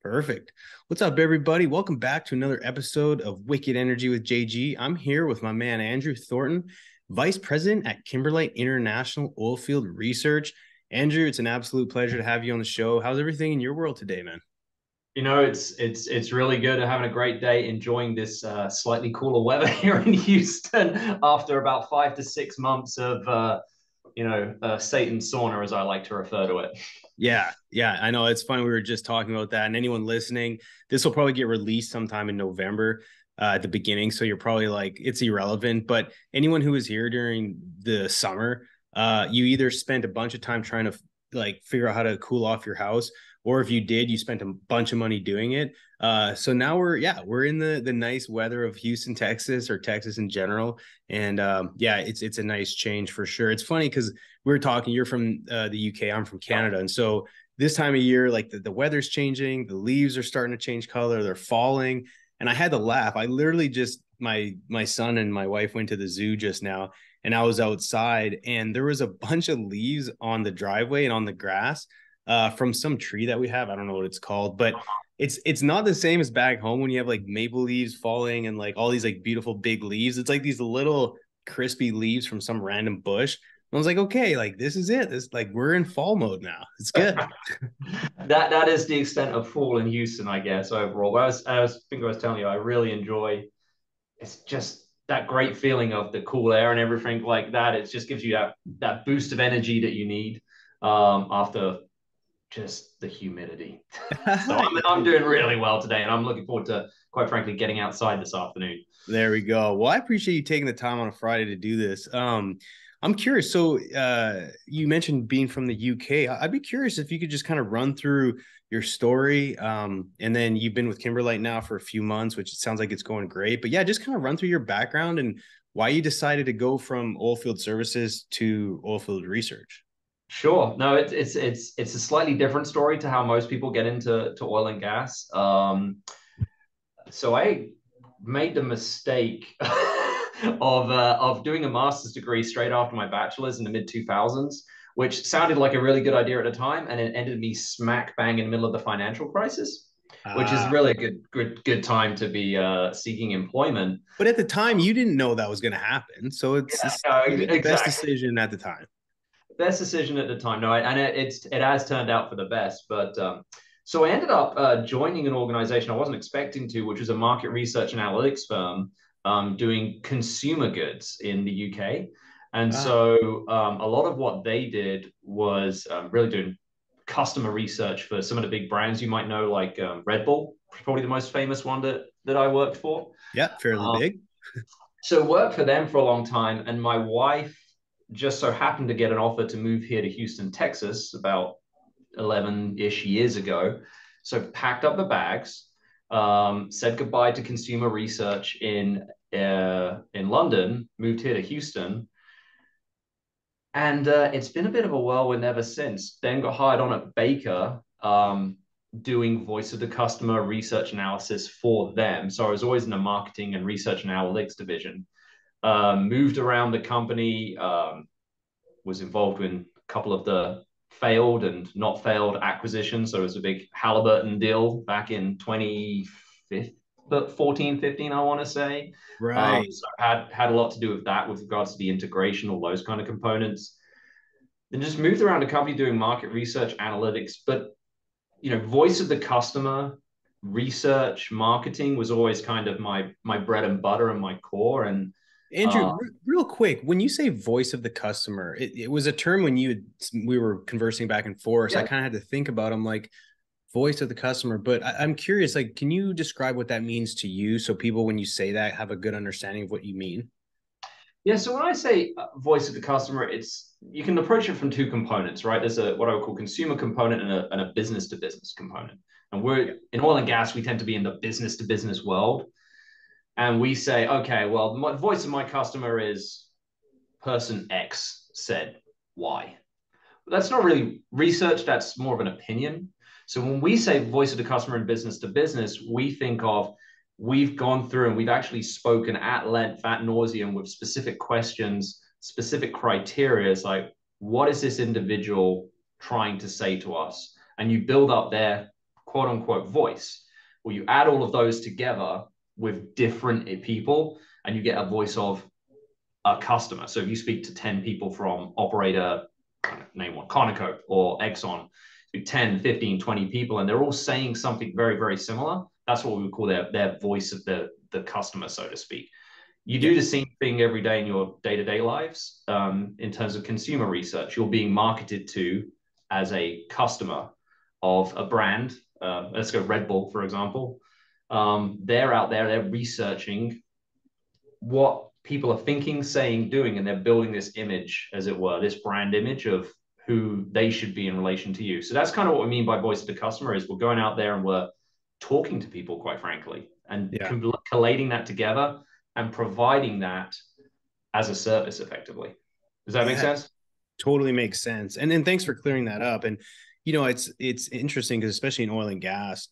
Perfect. What's up, everybody? Welcome back to another episode of Wicked Energy with JG. I'm here with my man, Andrew Thornton, Vice President at Kimberlite International Oilfield Research. Andrew, it's an absolute pleasure to have you on the show. How's everything in your world today, man? It's really good. Having a great day, enjoying this slightly cooler weather here in Houston after about 5 to 6 months of Satan sauna, as I like to refer to it. Yeah, I know. It's funny. We were just talking about that. And anyone listening, this will probably get released sometime in November at the beginning. So you're probably like, it's irrelevant. But anyone who was here during the summer, you either spent a bunch of time trying to like figure out how to cool off your house, or if you did, you spent a bunch of money doing it. So now we're in the nice weather of Houston, Texas, or Texas in general. And it's a nice change for sure. It's funny because we were talking, you're from the UK, I'm from Canada. And so this time of year, like the weather's changing, the leaves are starting to change color, they're falling. And I had to laugh. I literally just, my son and my wife went to the zoo just now, and I was outside and there was a bunch of leaves on the driveway and on the grass from some tree that we have. I don't know what it's called, but it's not the same as back home when you have like maple leaves falling and like all these like beautiful big leaves. It's like these little crispy leaves from some random bush. I was like, okay, like this is it. This like we're in fall mode now. It's good. That is the extent of fall in Houston, I guess, overall. But I was telling you, I really enjoy. It's just that great feeling of the cool air and everything like that. It just gives you that boost of energy that you need after just the humidity. So I'm doing really well today, and I'm looking forward to, quite frankly, getting outside this afternoon. There we go. Well, I appreciate you taking the time on a Friday to do this. I'm curious. So, you mentioned being from the UK. I'd be curious if you could just kind of run through your story. And then you've been with Kimberlite now for a few months, which it sounds like it's going great. But yeah, just kind of run through your background and why you decided to go from oilfield services to oilfield research. Sure. No, it's a slightly different story to how most people get into oil and gas. So I made the mistake of doing a master's degree straight after my bachelor's in the mid 2000s, which sounded like a really good idea at the time, and it ended me smack bang in the middle of the financial crisis, which is Ah, really a good time to be seeking employment. but at the time, you didn't know that was going to happen. So it's No, you made the best exactly. decision at the time. Best decision at the time. No, and it has turned out for the best. But so I ended up joining an organization I wasn't expecting to, which was a market research and analytics firm doing consumer goods in the UK. And Ah, so a lot of what they did was really doing customer research for some of the big brands you might know, like Red Bull, probably the most famous one that I worked for. yeah, fairly Um, big. so worked for them for a long time, and my wife just so happened to get an offer to move here to Houston, Texas, about 11-ish years ago. So packed up the bags, said goodbye to consumer research in London, moved here to Houston, and it's been a bit of a whirlwind ever since. Then got hired on at Baker, doing voice of the customer research analysis for them. So I was always in the marketing and research and analytics division. Moved around the company, was involved in a couple of the failed and not failed acquisitions. So it was a big Halliburton deal back in 2014, 15, I want to say. Right. So had a lot to do with that with regards to the integration, all those kind of components. Then just moved around the company doing market research, analytics, but voice of the customer, research, marketing was always kind of my bread and butter and my core. And Andrew, real quick, when you say voice of the customer, it was a term when we were conversing back and forth. So I yeah, kind of had to think about. I'm like voice of the customer, but I'm curious. Like, can you describe what that means to you, so people, when you say that, have a good understanding of what you mean? Yeah, so when I say voice of the customer, it's you can approach it from two components, right? There's a what I would call consumer component and a business to business component. And we're Yeah. in oil and gas, we tend to be in the business to business world. And we say, okay, well, the voice of my customer is person X said Y. But that's not really research, that's more of an opinion. So when we say voice of the customer in business to business, we think of we've gone through and we've actually spoken at length, at nauseum with specific questions, specific criteria. It's like, what is this individual trying to say to us? And you build up their quote unquote voice. Well, you add all of those together with different people and you get a voice of a customer. So if you speak to 10 people from operator, name one, Conoco or Exxon, 10, 15, 20 people, and they're all saying something very, very similar. That's what we would call their voice of the customer, so to speak. You Yeah. do the same thing every day in your day-to-day lives. In terms of consumer research, you're being marketed to as a customer of a brand. Let's go Red Bull, for example. They're out there, they're researching what people are thinking, saying, doing, and they're building this image, as it were, this brand image of who they should be in relation to you. So that's kind of what we mean by voice of the customer is we're going out there and we're talking to people, quite frankly, and Yeah. collating that together and providing that as a service effectively. Does that make Yeah. sense? Totally makes sense. And thanks for clearing that up. And it's interesting because especially in oil and gas,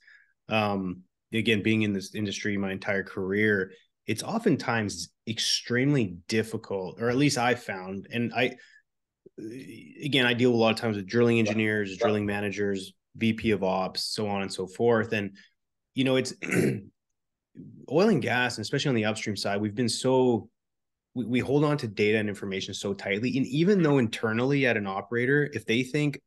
again, being in this industry my entire career, it's oftentimes extremely difficult, or at least I found. And I deal a lot of times with drilling engineers, drilling managers, VP of ops, so on and so forth. And it's oil and gas, and especially on the upstream side, we've been so we hold on to data and information so tightly. And even though internally at an operator, if they think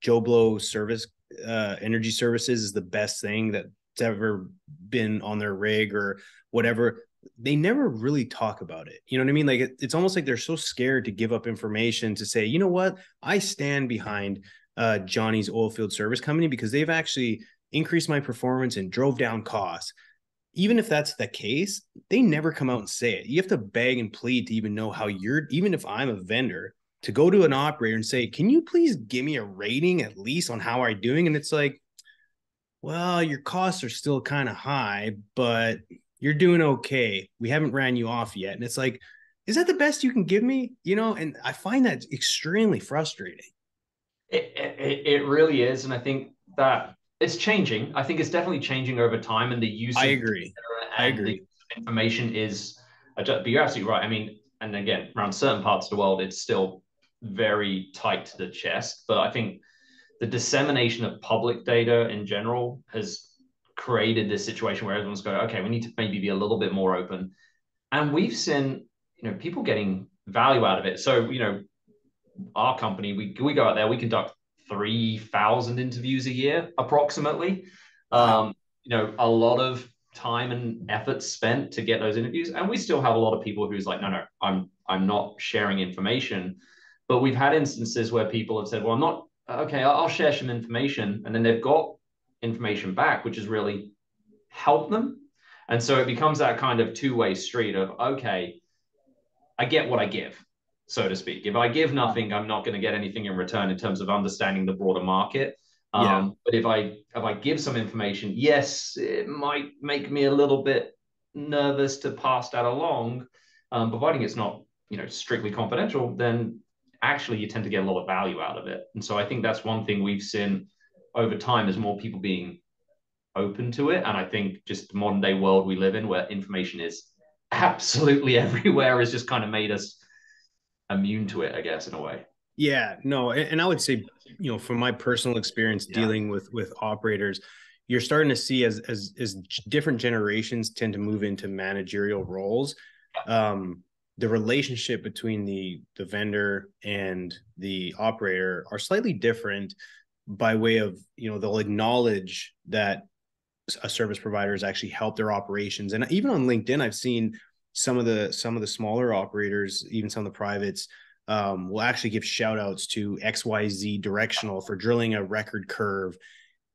Joe Blow service, energy services is the best thing that's ever been on their rig or whatever, they never really talk about it. You know what I mean? Like it's almost like they're so scared to give up information to say, you know what, I stand behind Johnny's oilfield service company because they've actually increased my performance and drove down costs. Even if that's the case, they never come out and say it. You have to beg and plead to even know how even if I'm a vendor, to go to an operator and say, can you please give me a rating at least on how I'm doing? And it's like, well, your costs are still kind of high, but you're doing okay. We haven't ran you off yet. And it's like, is that the best you can give me? And I find that extremely frustrating. It really is. And I think that it's changing. I think it's definitely changing over time, and the use I of agree. data I and the agree. use of information is, but you're absolutely right. I mean, and again, around certain parts of the world, it's still very tight to the chest. But I think the dissemination of public data in general has created this situation where everyone's going, okay, we need to maybe be a little bit more open. And we've seen, people getting value out of it. So, our company, we go out there, we conduct 3,000 interviews a year, approximately. Wow. Um, a lot of time and effort spent to get those interviews, and we still have a lot of people who's like, no, I'm not sharing information. But we've had instances where people have said, well, I'm not okay. I'll share some information, and then they've got information back, which has really helped them. And so it becomes that kind of two-way street of, okay, I get what I give, so to speak. If I give nothing, I'm not going to get anything in return in terms of understanding the broader market. Yeah. But if I give some information, yes, it might make me a little bit nervous to pass that along, providing it's not strictly confidential. Then actually, you tend to get a lot of value out of it. And so I think that's one thing we've seen over time is more people being open to it. And I think just the modern day world we live in, where information is absolutely everywhere, has just kind of made us immune to it, I guess, in a way. Yeah, no, and I would say, from my personal experience Yeah. dealing with operators, you're starting to see as different generations tend to move into managerial roles, the relationship between the vendor and the operator are slightly different by way of, they'll acknowledge that a service provider has actually helped their operations. And even on LinkedIn, I've seen some of the smaller operators, even some of the privates, will actually give shout outs to XYZ directional for drilling a record curve,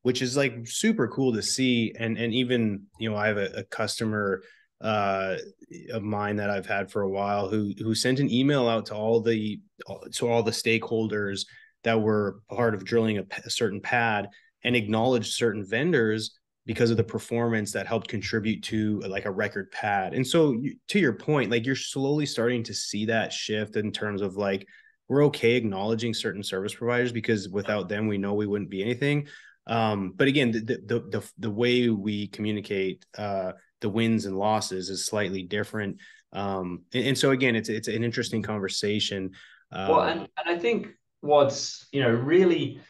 which is like super cool to see. And even, I have a customer of mine that I've had for a while who sent an email out to all the stakeholders that were part of drilling a certain pad and acknowledged certain vendors because of the performance that helped contribute to like a record pad. And so to your point, like you're slowly starting to see that shift in terms of like, we're okay acknowledging certain service providers because without them, we know we wouldn't be anything. But again, the way we communicate the wins and losses is slightly different. And so again, it's an interesting conversation. Well, and I think what's really,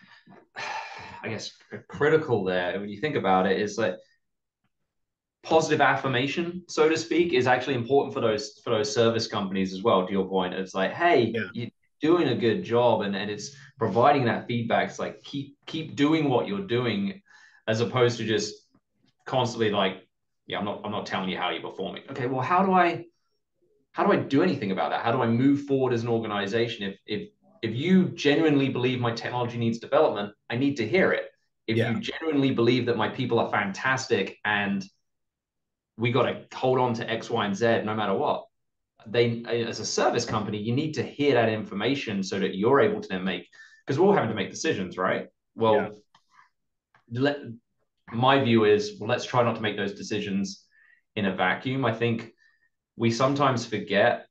I guess critical there when you think about it is that positive affirmation, so to speak, is actually important for those service companies as well. To your point, it's like, hey, Yeah. you're doing a good job, and it's providing that feedback. It's like keep doing what you're doing, as opposed to just constantly like, yeah, I'm not telling you how you're performing. Okay, well, how do I do anything about that? How do I move forward as an organization? If you genuinely believe my technology needs development, I need to hear it. If Yeah. you genuinely believe that my people are fantastic and we got to hold on to X, Y, and Z no matter what, they, as a service company, you need to hear that information so that you're able to then make, because we're all having to make decisions, right? Yeah. Well, my view is, well, let's try not to make those decisions in a vacuum. I think we sometimes forget,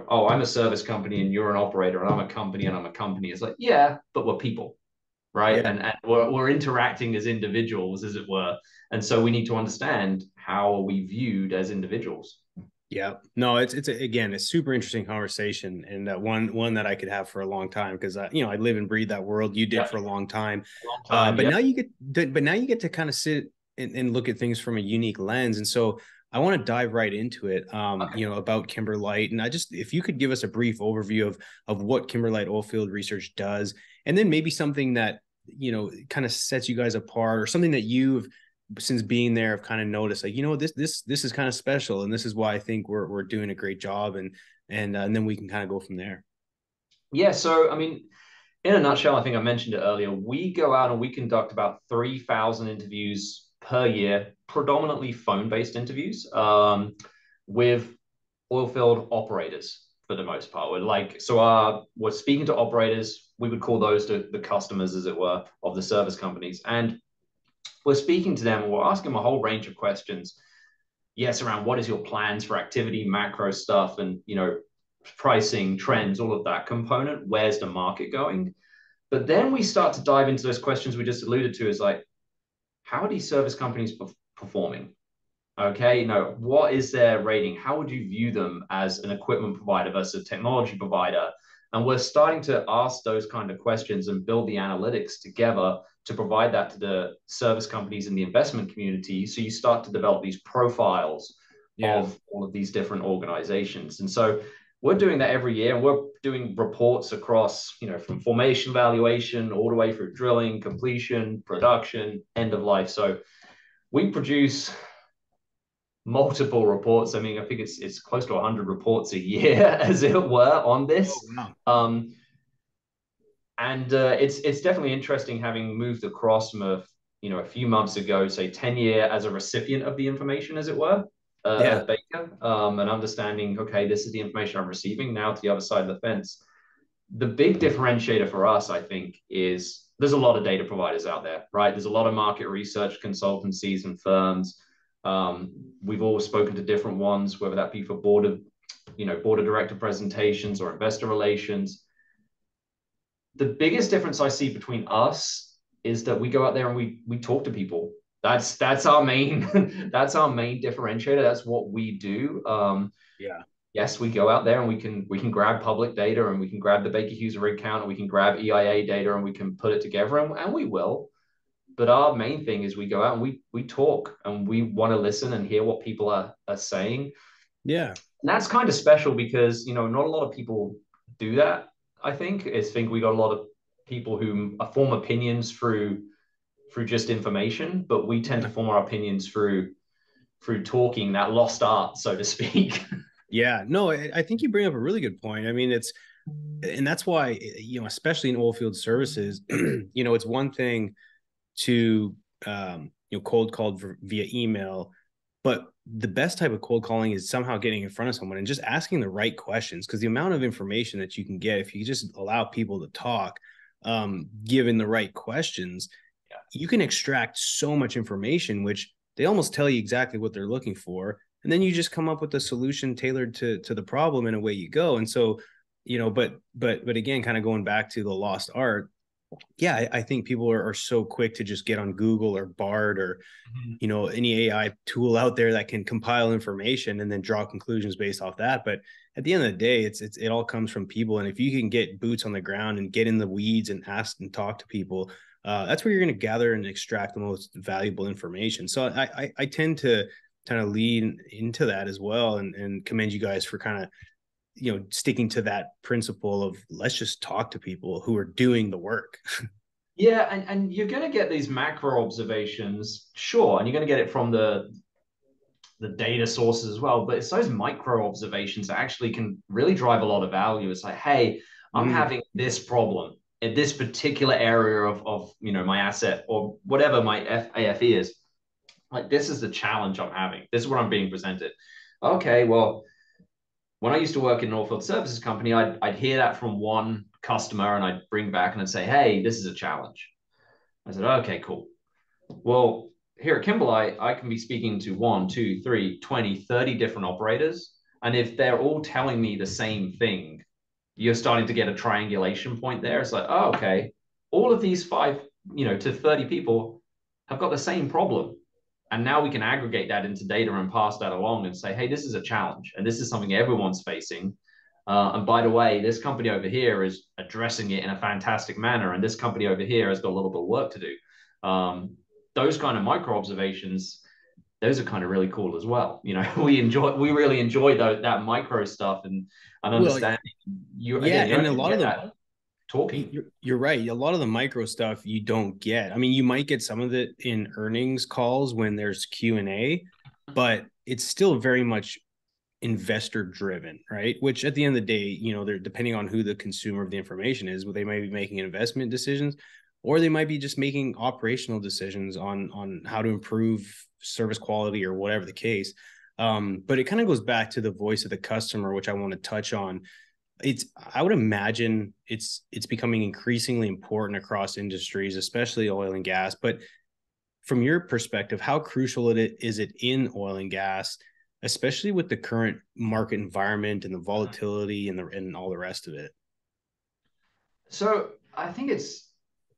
oh, I'm a service company and you're an operator, and I'm a company and I'm a company. It's like, yeah, but we're people, right? Yeah. And we're interacting as individuals, as it were. And so we need to understand how are we viewed as individuals. Yeah, no, it's again, a super interesting conversation, and one that I could have for a long time, because I live and breathe that world. You did Yeah, for a long time, a long time. but Yeah. now you get to kind of sit and look at things from a unique lens, and so I want to dive right into it. Okay. About Kimberlite, and if you could give us a brief overview of what Kimberlite oilfield research does, and then maybe something that kind of sets you guys apart, or something that you've since being there, I've kind of noticed, like, this is kind of special, and this is why I think we're doing a great job, and then we can kind of go from there. Yeah. So, I mean, in a nutshell, I think I mentioned it earlier. We go out and we conduct about 3,000 interviews per year, predominantly phone based interviews with oilfield operators for the most part. We're speaking to operators. We would call those the customers, as it were, of the service companies. And we're speaking to them and we're asking them a whole range of questions. Yes, around what is your plans for activity, macro stuff, and pricing, trends, all of that component. Where's the market going? But then we start to dive into those questions we just alluded to, is like, how are these service companies performing? Okay, what is their rating? How would you view them as an equipment provider versus a technology provider? And we're starting to ask those kind of questions and build the analytics together to provide that to the service companies in the investment community. So you start to develop these profiles Yeah. of all of these different organizations. And so we're doing that every year, and we're doing reports across, from formation valuation all the way through drilling, completion, production, end of life. So we produce multiple reports. I mean, I think it's close to 100 reports a year, as it were, on Oh, this. wow. And it's definitely interesting having moved across from a few months ago, say 10 year as a recipient of the information, as it were, Yeah. at Baker, and understanding, okay, this is the information I'm receiving now to the other side of the fence. The big differentiator for us, I think, is there's a lot of data providers out there, right? There's a lot of market research consultancies and firms. We've all spoken to different ones, whether that be for board of director presentations or investor relations. The biggest difference I see between us is that we go out there and we talk to people. That's our main that's our main differentiator. That's what we do. Yeah. Yes, we go out there and we can grab public data, and we can grab the Baker Hughes rig count, and we can grab EIA data, and we can put it together, and we will. But our main thing is we go out and we talk, and we want to listen and hear what people are saying. Yeah. And that's kind of special because not a lot of people do that. I think we got a lot of people who form opinions through just information, but we tend to Yeah. form our opinions through talking, that lost art, so to speak. Yeah. No, I think you bring up a really good point. I mean, and that's why, especially in oilfield services, it's one thing to cold called via email, but the best type of cold calling is somehow getting in front of someone and just asking the right questions, because the amount of information that you can get if you just allow people to talk, given the right questions, Yeah. you can extract so much information, which they almost tell you exactly what they're looking for, and then you just come up with a solution tailored to the problem, and away you go. And so, but again, kind of going back to the lost art, yeah, I think people are so quick to just get on Google or Bard or Mhm. any AI tool out there that can compile information and then draw conclusions based off that. But at the end of the day, it all comes from people, and if you can get boots on the ground and get in the weeds and ask and talk to people, that's where you're going to gather and extract the most valuable information. So I tend to kind of lean into that as well, and commend you guys for kind of, sticking to that principle of let's just talk to people who are doing the work. Yeah, and you're going to get these macro observations, sure, and you're going to get it from the data sources as well. But it's those micro observations that actually can really drive a lot of value. It's like, hey, I'm Mm. having this problem in this particular area of my asset or whatever my AFE is. Like, this is the challenge I'm having. This is what I'm being presented. Okay, well, when I used to work in an oilfield services company, I'd hear that from one customer and I'd bring back and I'd say, hey, this is a challenge. I said, okay, cool. Well, here at Kimberlite, I can be speaking to 1, 2, 3, 20, 30 different operators. And if they're all telling me the same thing, you're starting to get a triangulation point there. It's like, oh, okay, all of these 5, to 30 people have got the same problem. And now we can aggregate that into data and pass that along and say, hey, this is a challenge and this is something everyone's facing. And by the way, this company over here is addressing it in a fantastic manner. And this company over here has got a little bit of work to do. Those kind of micro observations, those are kind of really cool as well. We really enjoy that micro stuff and Well, understanding. yeah, You don't and a lot get of them, that talking. you're right. A lot of the micro stuff you don't get. I mean, you might get some of it in earnings calls when there's Q&A, but it's still very much investor driven, right? Which at the end of the day, they're depending on who the consumer of the information is, they might be making investment decisions, or they might be just making operational decisions on how to improve service quality or whatever the case. But it kind of goes back to the voice of the customer, which I want to touch on. I would imagine it's becoming increasingly important across industries, especially oil and gas. But from your perspective, how crucial is it in oil and gas, especially with the current market environment and the volatility and all the rest of it? So I think it's,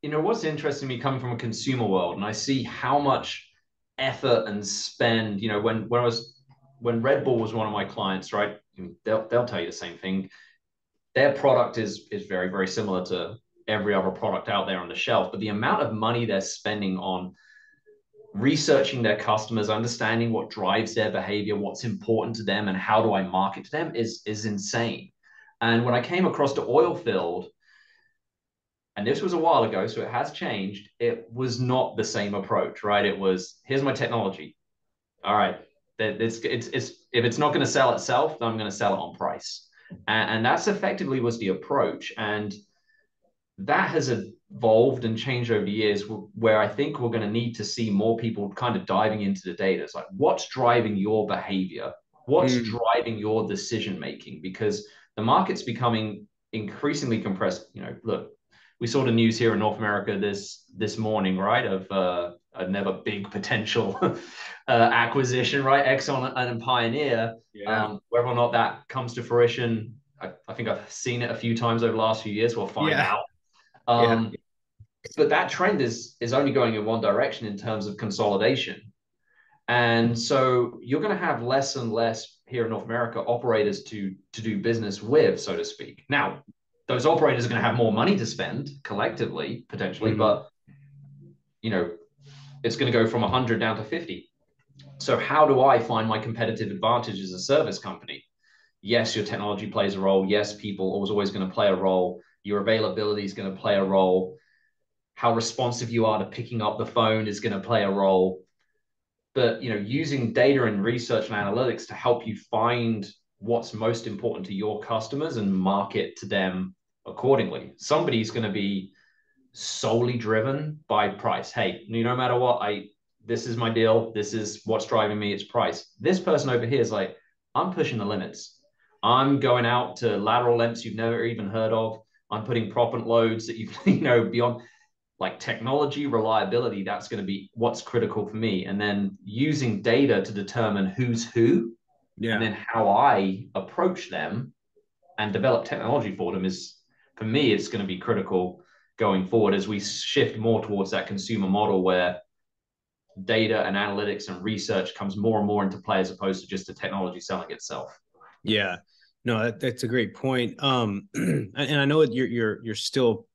what's interesting to me coming from a consumer world, and I see how much effort and spend, when Red Bull was one of my clients, right? They'll tell you the same thing. Their product is very, very similar to every other product out there on the shelf, but the amount of money they're spending on researching their customers, understanding what drives their behavior, what's important to them, and how do I market to them is insane. And when I came across the oil field, and this was a while ago, so it has changed, it was not the same approach, right? It was, here's my technology. All right, it's if it's not going to sell itself, then I'm going to sell it on price. And that's effectively was the approach. And that has evolved and changed over the years, where I think we're going to need to see more people kind of diving into the data. It's like, what's driving your behavior? What's Mm. driving your decision making? Because the market's becoming increasingly compressed. Look, we saw the news here in North America this morning, right, of another big potential acquisition, right, Exxon and Pioneer. Yeah. Whether or not that comes to fruition, I think I've seen it a few times over the last few years. We'll find Yeah. out. Yeah. Um, but that trend is only going in one direction in terms of consolidation. And so you're going to have less and less here in North America operators to do business with, so to speak. Now, those operators are going to have more money to spend collectively, potentially, Mm-hmm. but it's going to go from 100 down to 50. So how do I find my competitive advantage as a service company? Yes, your technology plays a role. Yes, people are always going to play a role. Your availability is going to play a role. How responsive you are to picking up the phone is going to play a role. But using data and research and analytics to help you find what's most important to your customers and market to them accordingly. Somebody's going to be solely driven by price. Hey, no matter what, this is my deal. This is what's driving me. It's price. This person over here is like, I'm pushing the limits. I'm going out to lateral lengths you've never even heard of. I'm putting proppant loads that you've beyond, like, technology reliability. That's going to be what's critical for me. And then using data to determine who's who, and Yeah. then how I approach them and develop technology for them is, for me, it's going to be critical going forward as we shift more towards that consumer model where data and analytics and research comes more and more into play as opposed to just the technology selling itself. Yeah. No, that's a great point. And I know you're still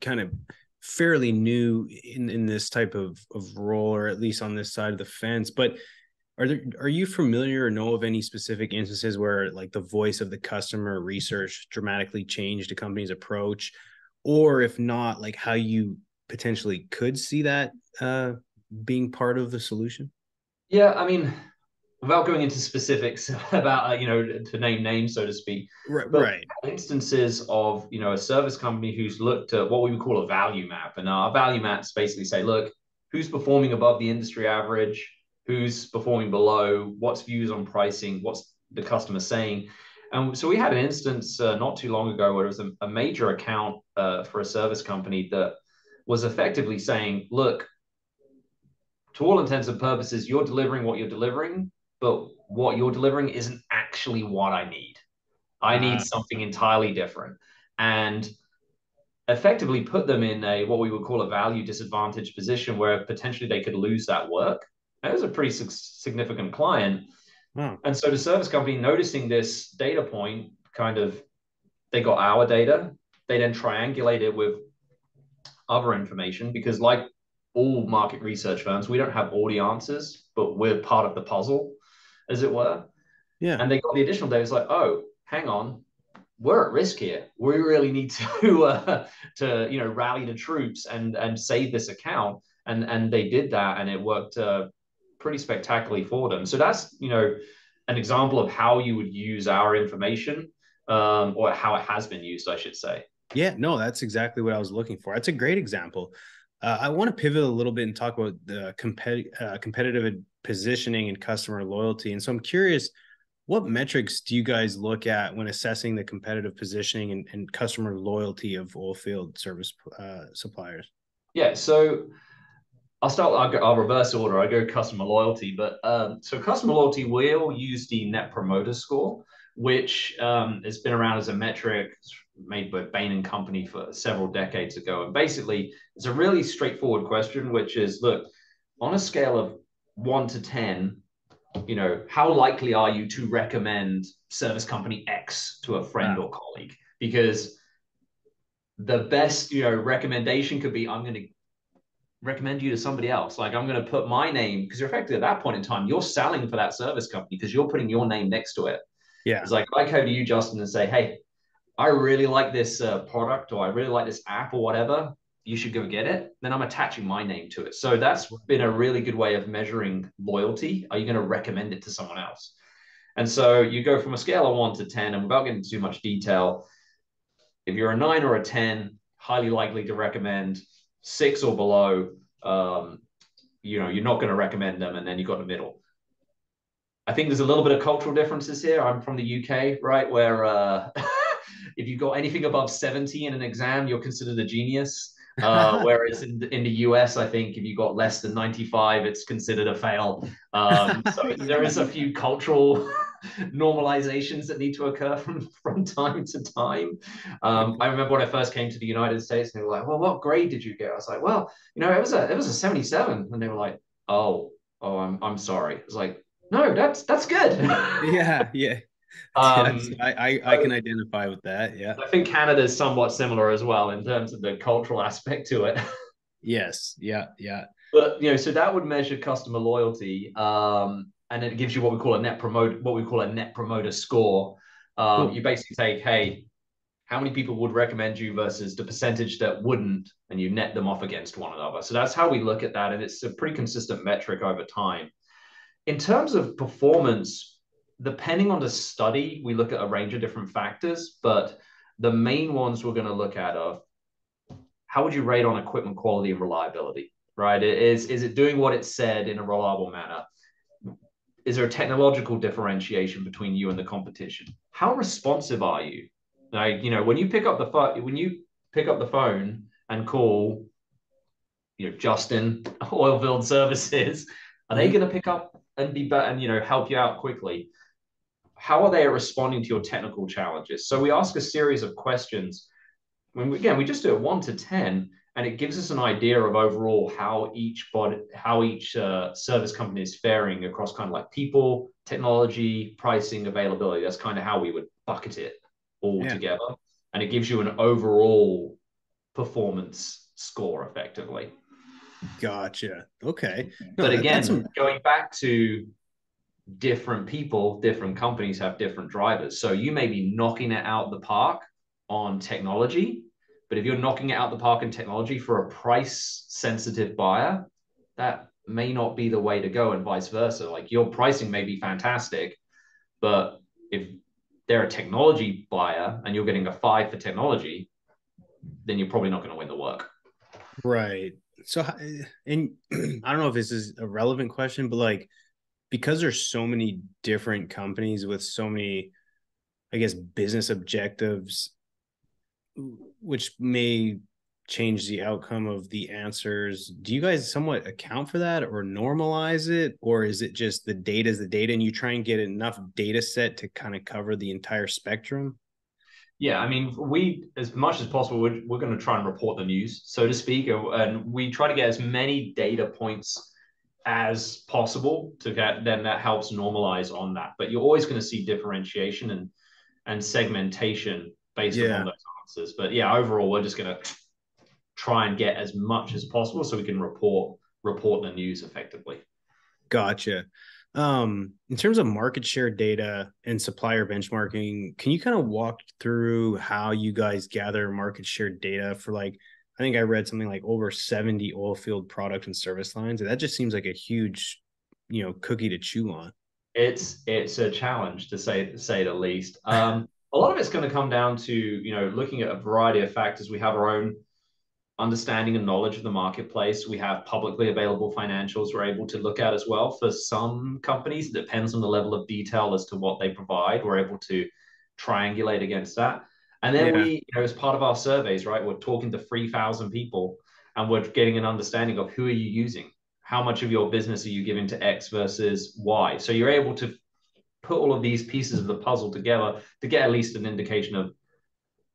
kind of fairly new in this type of role, or at least on this side of the fence. But are you familiar or know of any specific instances where like the voice of the customer research dramatically changed a company's approach, or if not, like how you potentially could see that being part of the solution? Yeah, I mean, without going into specifics about to name names, so to speak, Right, but right. instances of a service company who's looked at what we would call a value map, and our value maps basically say, look, who's performing above the industry average, who's performing below, what's views on pricing, what's the customer saying. And so we had an instance not too long ago where it was a major account for a service company that was effectively saying, look, to all intents and purposes, you're delivering what you're delivering, but what you're delivering isn't actually what I need. I need Uh, something entirely different. And effectively put them in a what we would call a value disadvantaged position where potentially they could lose that work. That was a pretty significant client. wow. And so the service company noticing this data point, kind of, they got our data, they then triangulate it with other information because, like all market research firms, we don't have all the answers, but we're part of the puzzle, as it were. Yeah. And they got the additional data. It's like, oh, hang on, we're at risk here. We really need to rally the troops and save this account. And they did that, and it worked pretty spectacularly for them. So that's an example of how you would use our information, or how it has been used, I should say. Yeah, no, that's exactly what I was looking for. That's a great example. I want to pivot a little bit and talk about the competitive positioning and customer loyalty. And so I'm curious, what metrics do you guys look at when assessing the competitive positioning and customer loyalty of oil field service suppliers? Yeah, so I'll reverse order. I go customer loyalty, but so customer loyalty will use the Net Promoter Score, which has been around as a metric made by Bain and Company for several decades ago. And basically, it's a really straightforward question, which is, look, on a scale of 1 to 10, how likely are you to recommend service company X to a friend or colleague? Because the best, recommendation could be, I'm going to recommend you to somebody else. Like, I'm going to put my name, because you're effectively at that point in time, you're selling for that service company because you're putting your name next to it. Yeah. It's like, if I go to you, Justin, and say, hey, I really like this product, or I really like this app or whatever, you should go get it. Then I'm attaching my name to it. So that's been a really good way of measuring loyalty. Are you going to recommend it to someone else? And so you go from a scale of 1 to 10, and without getting too much detail, if you're a 9 or a 10, highly likely to recommend. 6 or below, you're not going to recommend them. And then you've got the middle. I think there's a little bit of cultural differences here. I'm from the UK, right, where if you've got anything above 70 in an exam, you're considered a genius. Whereas in the US, I think if you got less than 95, it's considered a fail. So there is a few cultural normalizations that need to occur from time to time. I remember when I first came to the United States, and they were like, "Well, what grade did you get?" I was like, "Well, it was a 77," and they were like, "Oh, I'm sorry." It's like, no, that's good. Yeah, yeah. That's, um, I can identify with that. Yeah. I think Canada is somewhat similar as well in terms of the cultural aspect to it. Yes. Yeah. Yeah. But so that would measure customer loyalty, and it gives you what we call a net promoter score. Cool. You basically take, hey, how many people would recommend you versus the percentage that wouldn't, and you net them off against one another. So that's how we look at that, and it's a pretty consistent metric over time. In terms of performance, depending on the study, we look at a range of different factors, but the main ones we're going to look at are, how would you rate on equipment quality and reliability, right? Is it doing what it said in a reliable manner? Is there a technological differentiation between you and the competition? How responsive are you? Like, when you pick up the phone and call, Justin Oilfield Services, are they Mhm. going to pick up and be better and help you out quickly? How are they at responding to your technical challenges? So we ask a series of questions. We just do it 1 to 10, and it gives us an idea of overall how each service company is faring across kind of like people, technology, pricing, availability. That's kind of how we would bucket it all Yeah. together, and it gives you an overall performance score effectively. Gotcha. Okay. No, But that's again, some. going back to different people, different companies have different drivers. So you may be knocking it out the park on technology, but if you're knocking it out the park in technology for a price sensitive buyer, that may not be the way to go, and vice versa. Like your pricing may be fantastic, but if they're a technology buyer and you're getting a 5 for technology, then you're probably not going to win the work. Right. So, and I don't know if this is a relevant question, but like, because there's so many different companies with so many, I guess, business objectives, which may change the outcome of the answers. Do you guys somewhat account for that or normalize it? Or is it just the data is the data and you try and get enough data set to kind of cover the entire spectrum? Yeah, I mean, we, as much as possible, we're going to try and report the news, so to speak, and we try to get as many data points as possible to get, then that helps normalize on that. But you're always going to see differentiation and segmentation based upon Yeah. those answers. But yeah, overall, we're just going to try and get as much as possible so we can report the news effectively. Gotcha. In terms of market share data and supplier benchmarking, can you kind of walk through how you guys gather market share data for like, I think I read something like over 70 oil field product and service lines. And that just seems like a huge, cookie to chew on. It's a challenge to say the least. A lot of it's going to come down to looking at a variety of factors. We have our own understanding and knowledge of the marketplace. We have publicly available financials we're able to look at as well. For some companies, it depends on the level of detail as to what they provide. We're able to triangulate against that. And then Yeah. we, as part of our surveys, right, we're talking to 3,000 people and we're getting an understanding of who are you using? How much of your business are you giving to X versus Y? So you're able to put all of these pieces of the puzzle together to get at least an indication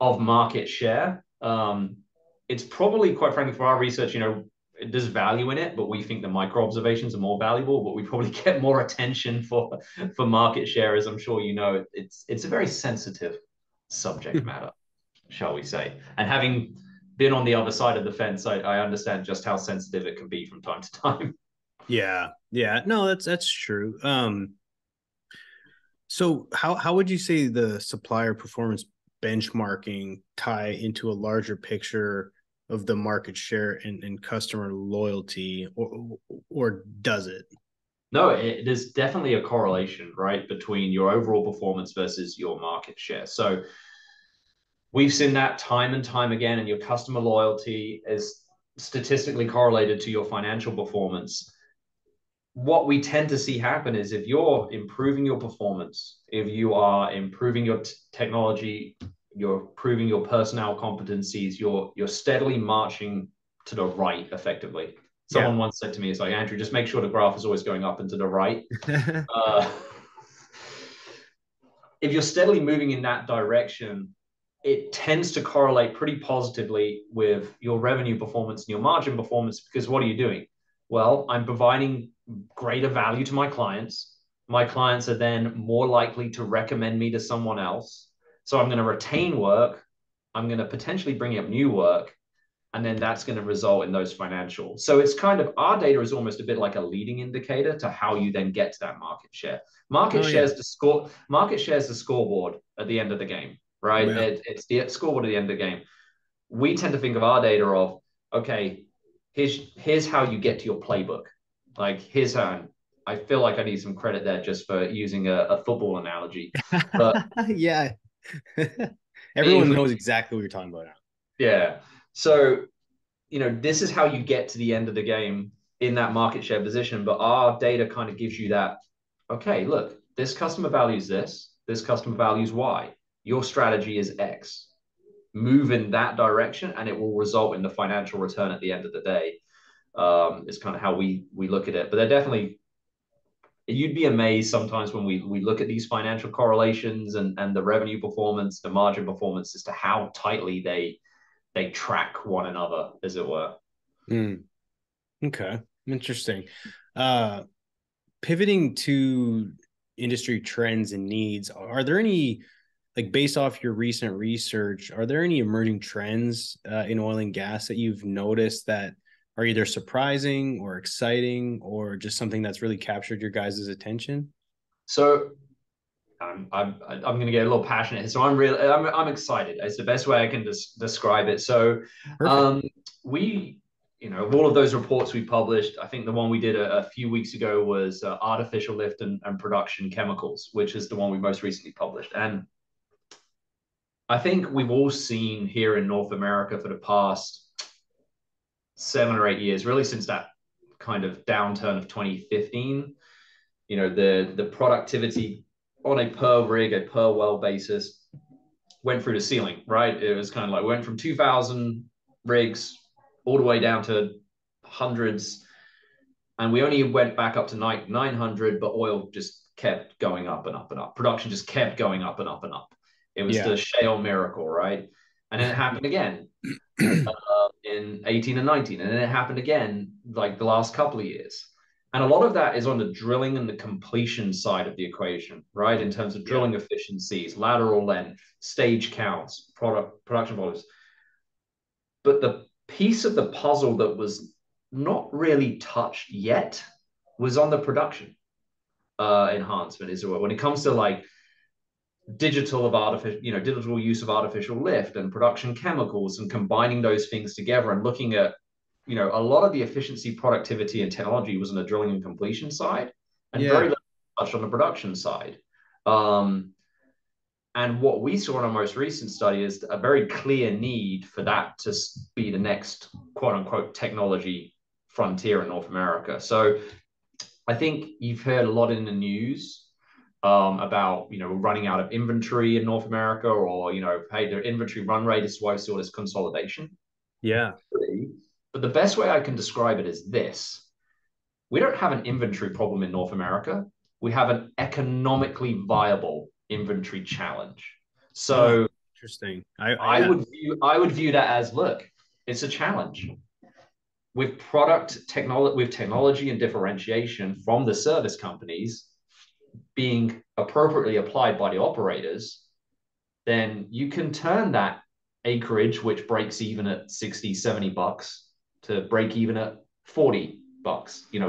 of market share. It's probably, quite frankly, for our research, there's value in it, but we think the micro observations are more valuable. But we probably get more attention for market share, as I'm sure you know. It's a very sensitive subject matter, shall we say? And having been on the other side of the fence, I understand just how sensitive it can be from time to time. Yeah. Yeah. No, that's true. So how would you say the supplier performance benchmarking tie into a larger picture of the market share and customer loyalty, or does it? No, there's definitely a correlation, right, between your overall performance versus your market share. So we've seen that time and time again, and your customer loyalty is statistically correlated to your financial performance. What we tend to see happen is if you're improving your performance, if you are improving your technology, you're improving your personnel competencies, you're steadily marching to the right effectively. Yeah. Someone once said to me, it's like, Andrew, just make sure the graph is always going up and to the right. Uh, if you're steadily moving in that direction, it tends to correlate pretty positively with your revenue performance and your margin performance, because what are you doing? Well, I'm providing greater value to my clients. My clients are then more likely to recommend me to someone else. So I'm going to retain work. I'm going to potentially bring up new work. And then that's going to result in those financials. So it's kind of, our data is almost a bit like a leading indicator to how you then get to that market share. Oh yeah. Market shares the scoreboard at the end of the game, right? Yeah. It's the scoreboard at the end of the game. We tend to think of our data of, okay, here's how you get to your playbook. Like here's how, I feel like I need some credit there just for using a football analogy. But Yeah. if Everyone we, knows exactly what you're talking about now. yeah. So this is how you get to the end of the game in that market share position. But our data kind of gives you that, okay, look, this customer values this customer values Y. Your strategy is X. Move in that direction and it will result in the financial return at the end of the day. Is kind of how we look at it. But they're definitely, you'd be amazed sometimes when we look at these financial correlations and the revenue performance, the margin performance, as to how tightly they track one another, as it were. Mm, okay. Interesting. Uh, Pivoting to industry trends and needs, are there any like based off your recent research, are there any emerging trends in oil and gas that you've noticed that are either surprising or exciting or just something that's really captured your guys' attention? So I'm going to get a little passionate. So I'm excited. It's the best way I can describe it. So Perfect. we, of all of those reports we published, I think the one we did a few weeks ago was artificial lift and production chemicals, which is the one we most recently published. And I think we've all seen here in North America for the past 7 or 8 years, really since that kind of downturn of 2015, the productivity on a per rig, a per well basis went through the ceiling, right? It was kind of like went from 2,000 rigs all the way down to hundreds, and we only went back up to 900, but oil just kept going up and up and up. Production just kept going up and up and up. It was Yeah. the shale miracle, right? And then it happened again in 18 and 19, and then it happened again like the last couple of years. And a lot of that is on the drilling and the completion side of the equation, right? In terms of Yeah. drilling efficiencies, lateral length, stage counts, production volumes. But the piece of the puzzle that was not really touched yet was on the production enhancement as well. When it comes to like digital use of artificial lift and production chemicals and combining those things together and looking at, a lot of the efficiency, productivity, and technology was on the drilling and completion side, and very Yeah. little touched on the production side. Um, and what we saw in our most recent study is a very clear need for that to be the next quote unquote technology frontier in North America. So I think you've heard a lot in the news about running out of inventory in North America, or hey, their inventory run rate is why we saw this consolidation. Yeah. But the best way I can describe it is this: we don't have an inventory problem in North America. We have an economically viable inventory challenge. Oh, So interesting. I Yeah. would view that as, look, it's a challenge with technology and differentiation from the service companies being appropriately applied by the operators. Then you can turn that acreage, which breaks even at 60, $70, to break even at $40,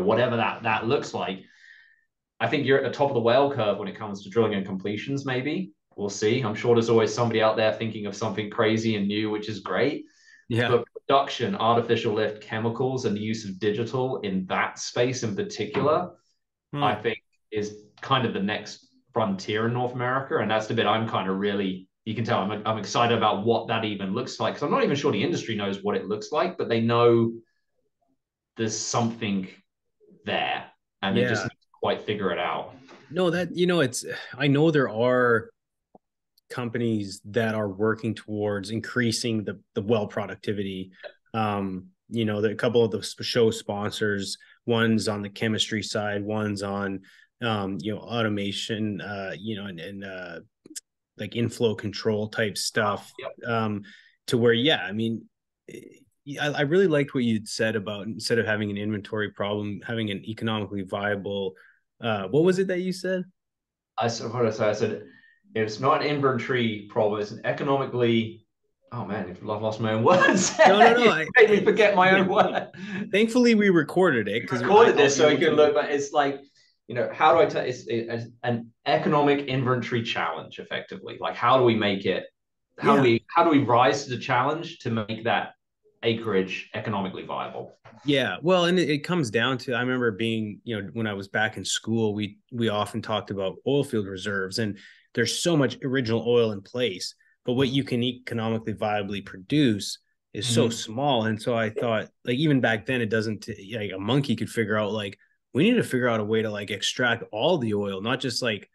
whatever that looks like. I think you're at the top of the whale curve when it comes to drilling and completions, maybe. We'll see. I'm sure there's always somebody out there thinking of something crazy and new, which is great. Yeah. But production, artificial lift, chemicals, and the use of digital in that space in particular, I Hmm. think is kind of the next frontier in North America. And that's the bit I'm kind of really, you can tell I'm excited about what that even looks like. Because I'm not even sure the industry knows what it looks like, but they know there's something there, and they just Yeah. need to quite figure it out. No, I know there are companies that are working towards increasing the well productivity. A couple of the show sponsors, one's on the chemistry side, one's on automation, and like inflow control type stuff. Yep. To where, yeah, I mean, I really liked what you'd said about instead of having an inventory problem, having an economically viable. What was it that you said? I said, what I said, I said, it's not an inventory problem. It's an economically, oh man, I've lost my own words. No, no, no. You made me forget my own word. Thankfully, we recorded it because Recorded I'll this be so you able can to. look, but it's like, how do I tell it's an economic inventory challenge effectively. Like, how do we make it? Yeah, How do we rise to the challenge to make that acreage economically viable? yeah. Well, and it comes down to I remember being, when I was back in school, we often talked about oilfield reserves, and there's so much original oil in place, but what you can economically viably produce is so Mm-hmm. small. And so I thought, like, even back then, it doesn't like a monkey could figure out, like, we need to figure out a way to like extract all the oil, not just like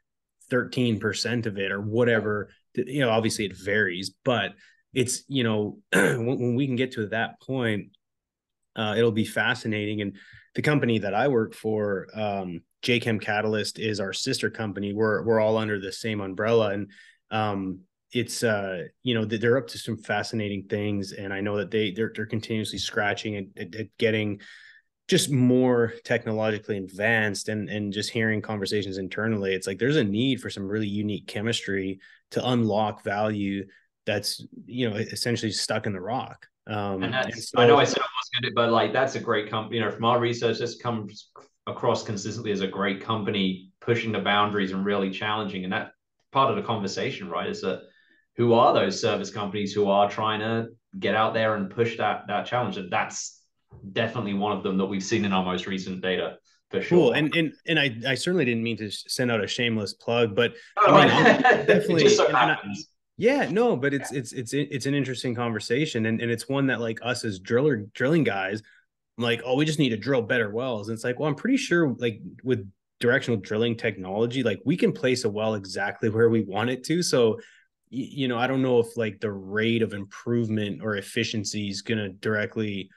13% of it or whatever. Obviously it varies, but it's, when we can get to that point, it'll be fascinating. And the company that I work for, JChem Catalyst, is our sister company. We're all under the same umbrella, and it's they're up to some fascinating things. And I know that they're continuously scratching at getting just more technologically advanced, and just hearing conversations internally, it's like there's a need for some really unique chemistry to unlock value that's, essentially stuck in the rock. And And that's, I know so I said I was going to, but like that's a great company. From our research, this comes across consistently as a great company pushing the boundaries and really challenging. And that part of the conversation, right, is that who are those service companies who are trying to get out there and push that challenge? And that's definitely one of them that we've seen in our most recent data for cool. sure. And I certainly didn't mean to send out a shameless plug, but Oh, I mean, I'm right. It just definitely, so and happens. yeah, no, but it's an interesting conversation, and it's one that, like, us as drilling guys, like, oh, we just need to drill better wells. And it's like, well, I'm pretty sure, like, with directional drilling technology, like, we can place a well exactly where we want it to. So, I don't know if, like, the rate of improvement or efficiency is going to directly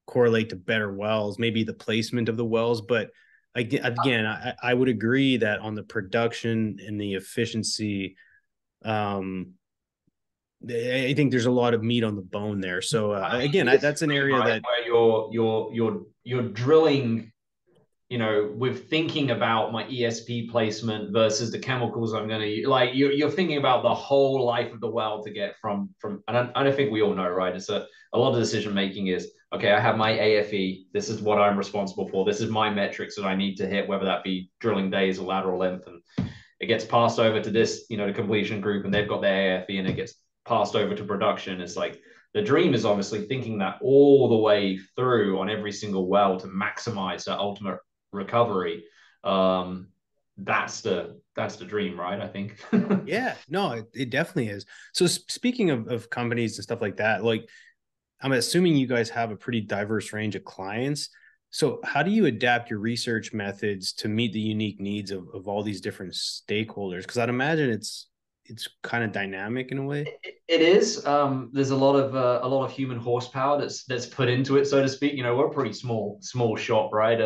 correlate to better wells, maybe the placement of the wells. But again, I would agree that on the production and the efficiency, um, I think there's a lot of meat on the bone there. So I don't again, think we that's an disagree, area right? that, Where you're drilling, with thinking about my ESP placement versus the chemicals I'm going to use. Like you're thinking about the whole life of the well to get from. And I don't think we all know, right? It's a lot of decision making is okay. I have my AFE. This is what I'm responsible for. This is my metrics that I need to hit, whether that be drilling days or lateral length, and it gets passed over to this, the completion group, and they've got their AFE, and it gets passed over to production. It's like the dream is obviously thinking that all the way through on every single well to maximize that ultimate recovery. That's the dream, right? I think. yeah, no, it definitely is. So speaking of companies and stuff like that, like, I'm assuming you guys have a pretty diverse range of clients. So how do you adapt your research methods to meet the unique needs of all these different stakeholders? Because I'd imagine it's kind of dynamic in a way. It is. There's a lot of human horsepower that's put into it, so to speak. We're a pretty small shop, right?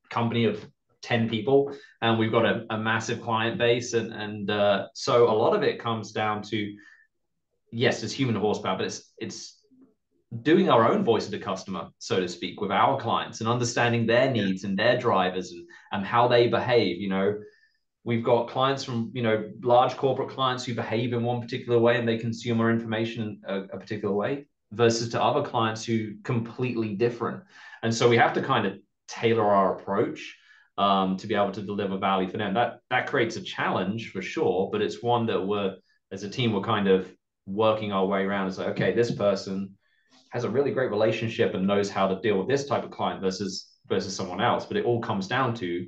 Company of 10 people, and we've got a massive client base, and so a lot of it comes down to, yes, it's human horsepower, but it's doing our own voice of the customer, so to speak, with our clients and understanding their Yeah. needs and their drivers and how they behave. We've got clients from, large corporate clients who behave in one particular way and they consume our information in a particular way versus to other clients who completely different. And so we have to kind of tailor our approach to be able to deliver value for them. That creates a challenge for sure, but it's one that as a team, we're kind of working our way around. It's like, okay, this person has a really great relationship and knows how to deal with this type of client versus someone else. But it all comes down to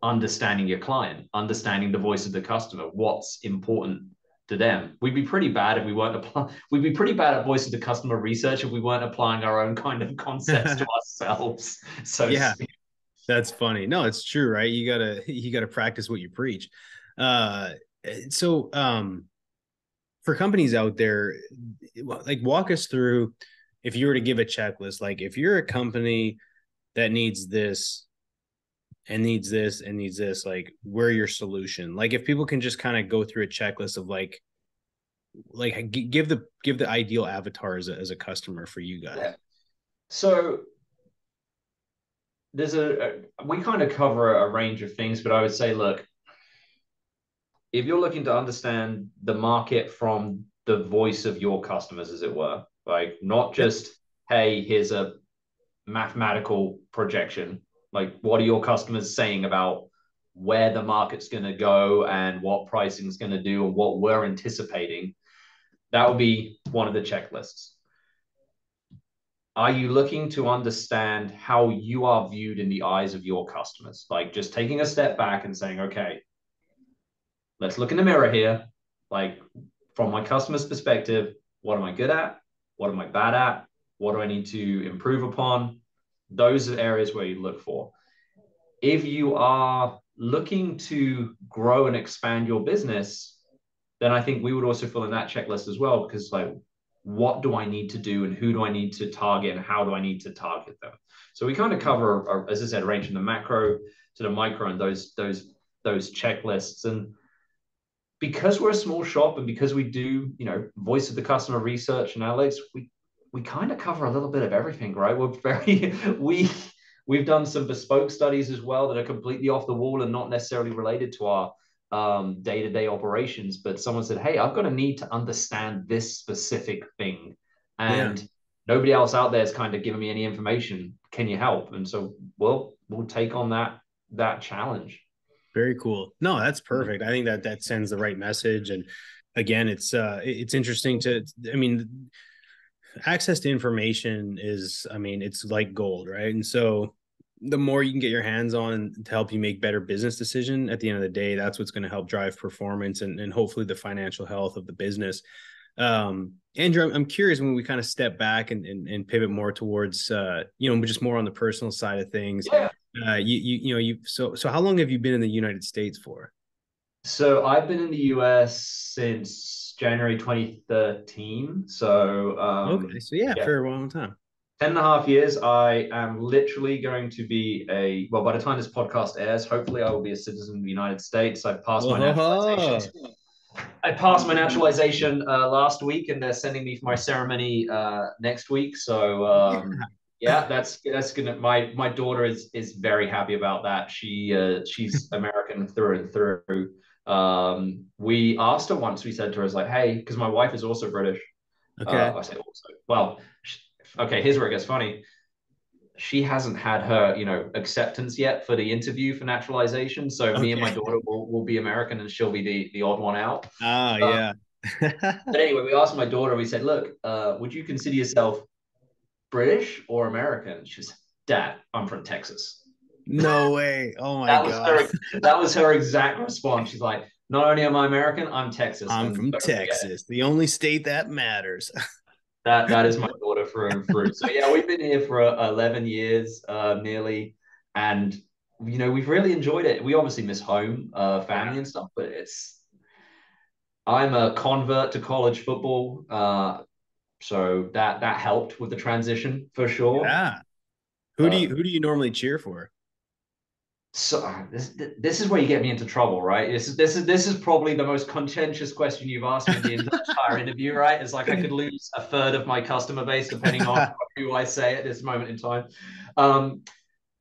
understanding your client, understanding the voice of the customer, what's important to them. We'd be pretty bad if we weren't applying. We'd be pretty bad at voice of the customer research if we weren't applying our own kind of concepts to ourselves, so to Yeah, speak. that's funny. No, it's true, right? You gotta practice what you preach. Uh, so for companies out there, like, walk us through, if you were to give a checklist, like, if you're a company that needs this and needs this and needs this, like, we're your solution. Like, if people can just kind of go through a checklist of, like give the ideal avatar as a customer for you guys. Yeah. So we kind of cover a range of things, but I would say, look, if you're looking to understand the market from the voice of your customers, as it were, like not Yep. just, hey, here's a mathematical projection. Like, what are your customers saying about where the market's going to go and what pricing is going to do and what we're anticipating? That would be one of the checklists. Are you looking to understand how you are viewed in the eyes of your customers? Like, just taking a step back and saying, okay, let's look in the mirror here. Like, from my customer's perspective, what am I good at? What am I bad at? What do I need to improve upon? Those are areas where you look for. If you are looking to grow and expand your business, then I think we would also fill in that checklist as well, because, like, what do I need to do and who do I need to target and how do I need to target them? So we kind of cover, as I said, range from the macro to the micro and those checklists. And because we're a small shop and because we do, voice of the customer research and analytics, we kind of cover a little bit of everything, right? We're very we we've done some bespoke studies as well that are completely off the wall and not necessarily related to our day-to-day operations. But someone said, hey, I've got a need to understand this specific thing. Yeah. And nobody else out there is kind of giving me any information. Can you help? And so we'll take on that challenge. Very cool. No, that's perfect. I think that that sends the right message. And again, it's interesting to, I mean, access to information is, I mean, it's like gold, right? And so the more you can get your hands on to help you make better business decision at the end of the day, that's what's going to help drive performance and hopefully the financial health of the business. Andrew, I'm curious when we kind of step back and pivot more towards, just more on the personal side of things. Yeah. So how long have you been in the United States for? So I've been in the US since January 2013. So Okay, so yeah, yeah, for a long time. 10 and a half years. I am literally going to be well, by the time this podcast airs, hopefully I will be a citizen of the United States. I've passed my naturalization. Whoa. I passed my naturalization last week, and they're sending me for my ceremony next week. So yeah, that's gonna. My daughter is very happy about that. She's American through and through. We asked her once. We said to her, "Is like, hey," because my wife is also British. Okay. I say also. Well, okay. Here's where it gets funny. She hasn't had her, acceptance yet for the interview for naturalization. So me and my Okay. daughter will be American, and she'll be the odd one out. Oh Uh, yeah. but anyway, we asked my daughter. We said, "Look, would you consider yourself British or American?" She said, "Dad, I'm from Texas." No way. Oh my That was God. her. That was her exact response. She's like, "Not only am I American, I'm Texas, I'm and from don't forget it." Texas, the only state that matters. That is my daughter through and through. So yeah, we've been here for 11 years, nearly, and we've really enjoyed it. We obviously miss home, Yeah. family and stuff, but I'm a convert to college football, so that helped with the transition for sure. Yeah. Uh, Who do you normally cheer for? so this is where you get me into trouble, right? This is probably the most contentious question you've asked me in the entire interview, right? It's like I could lose a third of my customer base depending on who I say at this moment in time. Um,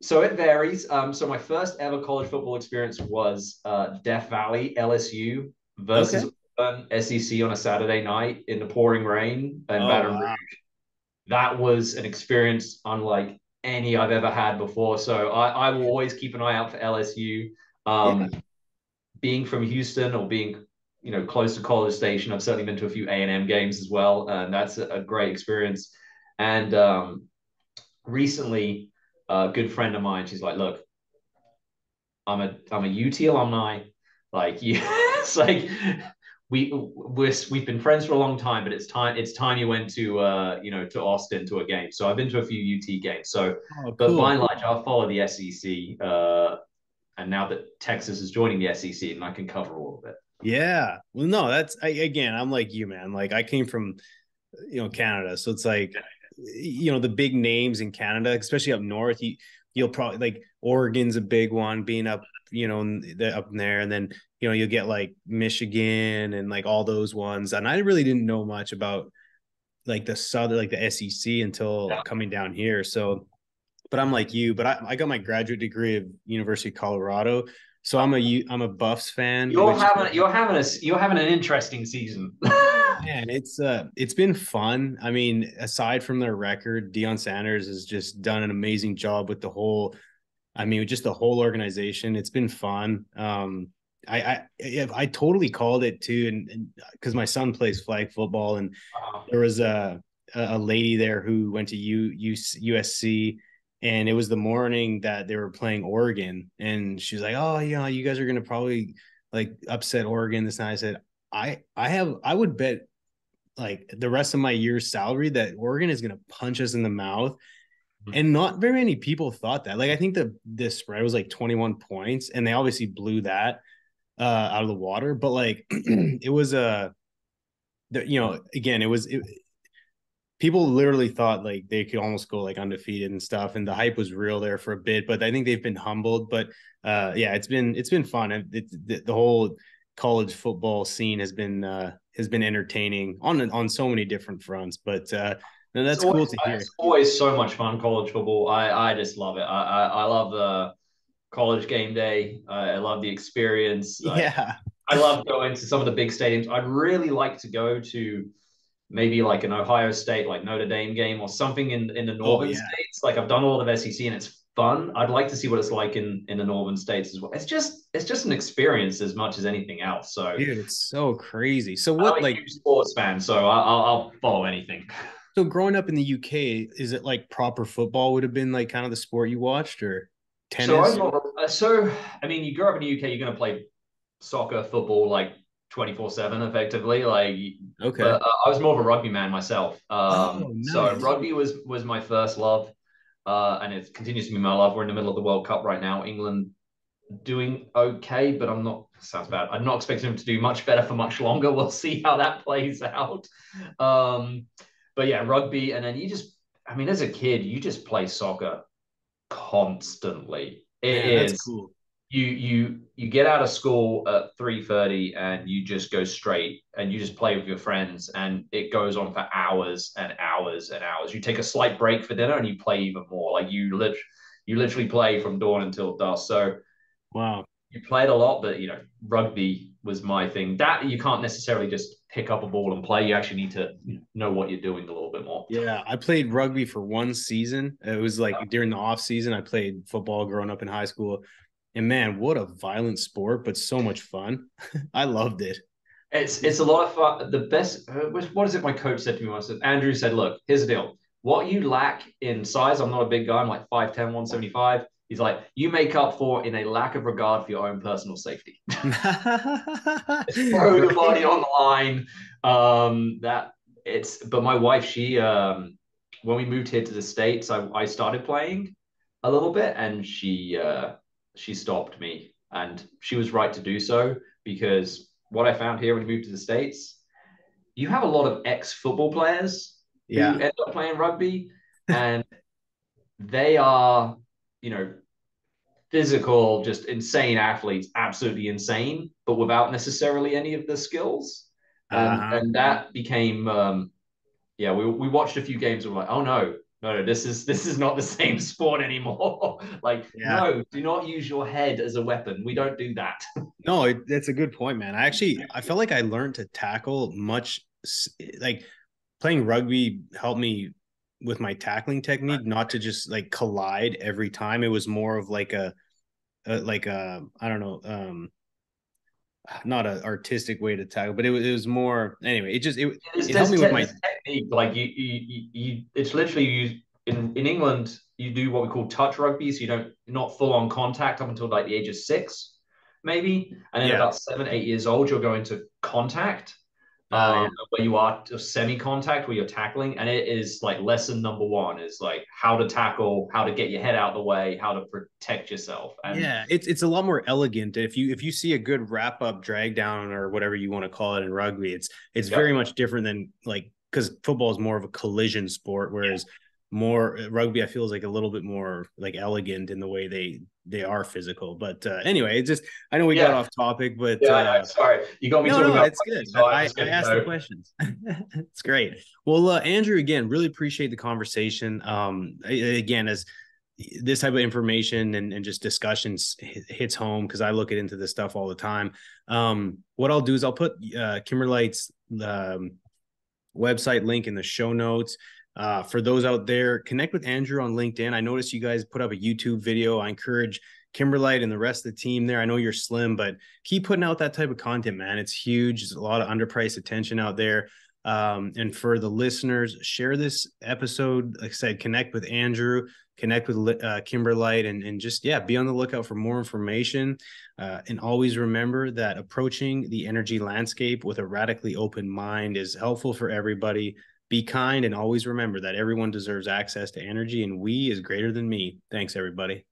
so it varies. So my first ever college football experience was Death Valley LSU versus Okay. SEC on a Saturday night in the pouring rain in Oh Baton wow. Rouge. That was an experience unlike any I've ever had before. So I will always keep an eye out for LSU. Yeah. Being from Houston or being close to College Station, I've certainly been to a few A&M games as well, and that's a great experience. And recently, a good friend of mine, she's like, "Look, I'm a UT alumni. Like you, it's like we've been friends for a long time, but it's time you went to Austin to a game. So I've been to a few UT games. So, Oh, but by cool. and large, I'll follow the SEC. And now that Texas is joining the SEC, and I can cover all of it. Yeah. Well, no, again, I'm like you, man. Like I came from, Canada. So it's like, the big names in Canada, especially up north, you'll probably like Oregon's a big one being up, up in there. And then, you'll get like Michigan and like all those ones. And I really didn't know much about like the southern, like the SEC until Yeah. coming down here. So, but I'm like you, but I got my graduate degree of University of Colorado. So I'm a Buffs fan, You're which having you're having an interesting season. man, it's been fun. I mean, aside from their record, Deion Sanders has just done an amazing job with the whole. I mean, just the whole organization. It's been fun. I totally called it too, and because my son plays flag football, and there was a lady there who went to USC, and it was the morning that they were playing Oregon, and she was like, "Oh, you guys are gonna probably like upset Oregon this night." I said, I would bet like the rest of my year's salary that Oregon is going to punch us in the mouth. And not very many people thought that. Like I think this spread was like 21 points, and they obviously blew that out of the water. But like it was again, people literally thought like they could almost go like undefeated and stuff, and the hype was real there for a bit. But I think they've been humbled. But yeah, it's been fun. The whole college football scene has been entertaining on so many different fronts. But No, that's cool to It's hear. always so much fun, college football. I just love it. I love the college game day. I love the experience. Yeah. I love going to some of the big stadiums. I'd really like to go to maybe like an Ohio State, like Notre Dame game or something in the Oh northern yeah. states. Like I've done a lot of SEC and it's fun. I'd like to see what it's like in the northern states as well. It's just an experience as much as anything else. So Dude, it's so crazy. So I'm what a like huge sports fan, so I'll follow anything. so growing up in the UK, is it like proper football would have been like kind of the sport you watched or So I'm tennis? not. So I mean, you grow up in the UK, you're going to play soccer, football, like 24/7, effectively. Like, Okay. but I was more of a rugby man myself. Oh, So nice. rugby was my first love, and it continues to be my love. We're in the middle of the World Cup right now. England doing okay, but I'm not. Sounds bad. I'm not expecting them to do much better for much longer. We'll see how that plays out. Um, but yeah, rugby, and then you just. I mean, as a kid, you just play soccer constantly. It Man, that's is cool. you get out of school at 3:30 and you just go straight and you just play with your friends and it goes on for hours and hours and hours. You take a slight break for dinner and you play even more. Like you literally play from dawn until dusk. So Wow. you played a lot, but rugby was my thing. That you can't necessarily just pick up a ball and play. You actually need to know what you're doing a little bit more. Yeah, I played rugby for one season. It was like during the off season, I played football growing up in high school. And man, what a violent sport, but so much fun. I loved it. It's a lot of fun. The best. What is it? My coach said to me once. Andrew said, "Look, here's the deal. What you lack in size, I'm not a big guy. I'm like 5'10", 175. He's like, you make up for in a lack of regard for your own personal safety. Just throw the Right? body on the line. That it's. But my wife, she when we moved here to the States, I started playing a little bit, and she stopped me, and she was right to do so because what I found here when we moved to the States, you have a lot of ex-football players who Yeah. end up playing rugby, and they are, you know, physical, just insane athletes, absolutely insane, but without necessarily any of the skills. Uh-huh. And that became yeah, we watched a few games and we're like, oh no, no, this is not the same sport anymore. Like, Yeah. no, do not use your head as a weapon. We don't do that. No, that's a good point, man. I felt like I learned to tackle much like playing rugby helped me with my tackling technique, not to just like collide every time. It was more of like a I don't know, not an artistic way to tackle, but it was more anyway. It helped me with my There's technique. Like it's literally you in England. You do what we call touch rugby, so you don't not full on contact up until like the age of 6, maybe, and then yeah. about 7, 8 years old, you're going to contact, Yeah. where you are semi-contact, where you're tackling, and it is like lesson number one is like how to tackle, how to get your head out of the way, how to protect yourself, and Yeah, it's a lot more elegant. If you see a good wrap up drag down or whatever you want to call it in rugby, it's very yep. much different than like because football is more of a collision sport, whereas more rugby I feel is like a little bit more like elegant in the way they are physical. But anyway, it just I know we got Yeah, off topic, but yeah, I know. Sorry, you got me no, talking no, about it's rugby, good. so I I was I going to asked the go. questions. It's great. Well, Andrew, again, really appreciate the conversation. Again, as this type of information and just discussions hits home because I look into this stuff all the time. What I'll do is I'll put Kimberlite's website link in the show notes. For those out there, connect with Andrew on LinkedIn. I noticed you guys put up a YouTube video. I encourage Kimberlite and the rest of the team there. I know you're slim, but keep putting out that type of content, man. It's huge. There's a lot of underpriced attention out there. And for the listeners, share this episode. Like I said, connect with Andrew, connect with Kimberlite, and just, yeah, be on the lookout for more information. And always remember that approaching the energy landscape with a radically open mind is helpful for everybody. Be kind and always remember that everyone deserves access to energy and we is greater than me. Thanks, everybody.